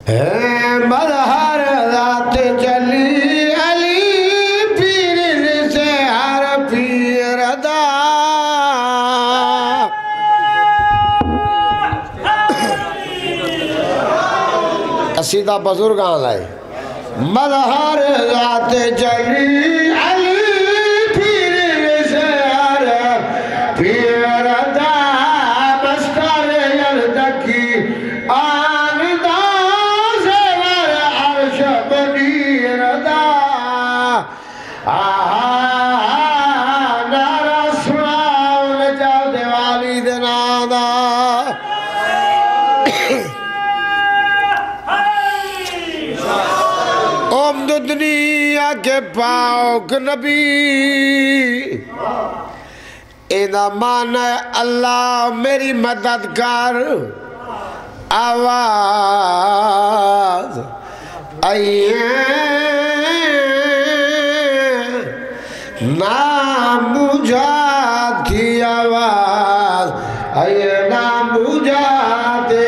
مظہر ذات جلی علی پیر سے ہر پیر دا قصیدہ بزرگاں لائے مظہر ذات جلی علی پیر سے ہر پیر دا مستر یلدکی دنیا کے پاک نبی اینا مانا ہے اللہ میری مدد کر آواز آئیے نام مجھا کی آواز آئیے نام مجھا دے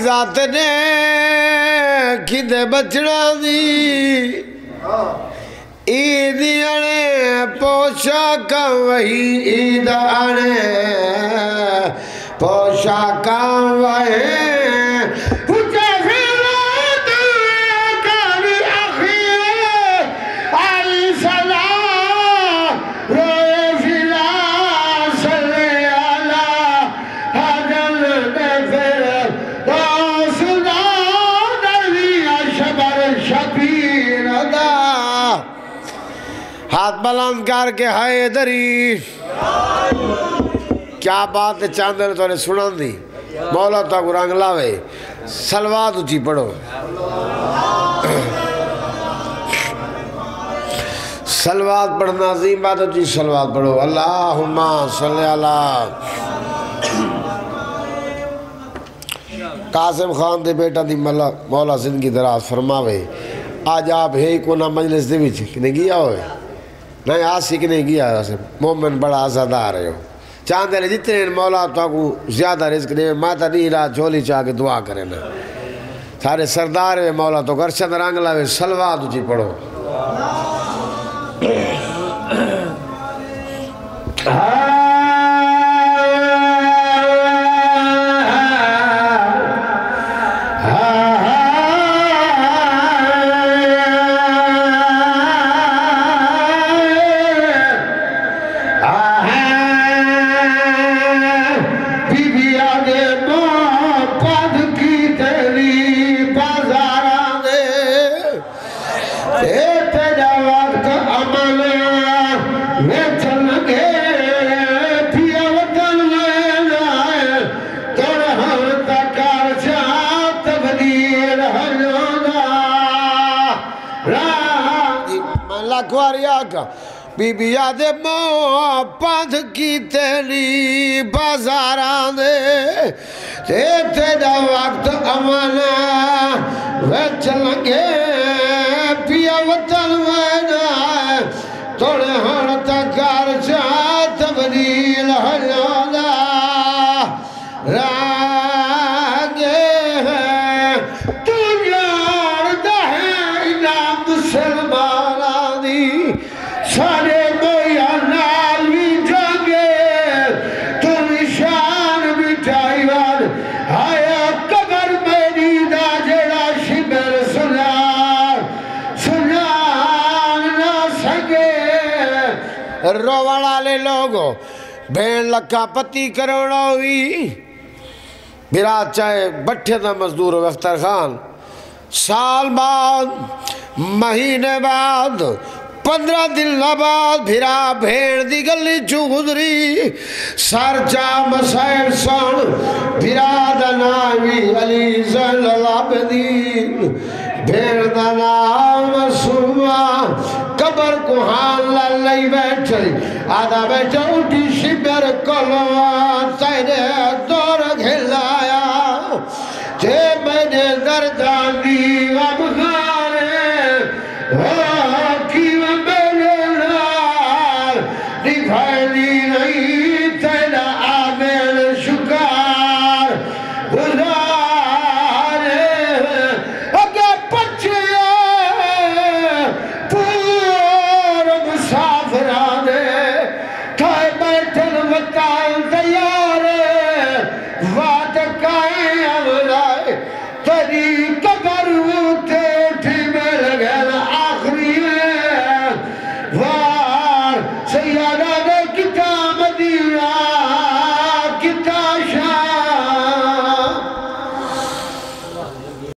ذات نے کدے بچنا دی عید آنے پوشاکا وہی عید آنے پوشاکا وہی ہاتھ بلند کر کے ہائے دری کیا بات ہے چاندر تو نے سنن دی مولا تو کو رنگ لاوے سلوات اچھی پڑھو سلوات پڑھنا عظیم بات اچھی سلوات پڑھو اللہم صلی اللہ قاسم خان دے بیٹا دی مولا زندگی دراز فرماوے آج آپ ہے کونا مجلس دے وچ کنے گیا ہوئے نہیں آسی کنے گیا ہے مومن بڑا آزادہ آ رہے ہو چاندے نے جتنے مولا تو کو زیادہ رزق دے ماتا نہیں رہا جھولی چاہ کے دعا کرے نا سارے سردار ہے مولا تو گرشد رنگ لاوے سلوات اچھی پڑھو بی بی آدھے مو پاندھ کی تیری بازاران دے تیرا وقت امانا ویچ لگے پیا وطن وینا توڑے ہرتا کار چاہ تبدیل ہنانا راگے ہیں تو یار دہے انام مسلمانہ دی سارے گویا نال بھی جانگے تو نشان بٹھائی وار آیا قبر میری دا جڑا شبر سنان نہ سکے روڑا لے لوگو بین لکھا پتی کروڑا ہوئی برات چاہے بٹھے دا مزدور وفتر خان سال بعد مہینے بعد 15 دن بعد بھیرا بھیڑ دی گلی چو گزری سر چا مسائل سن بھیرا دا نامی علی زین العابدین بھیڑ دا نام سوا قبر کو حال لئی بیٹھے آدھا بیٹھے اٹھی شبر کلوان سائنے دو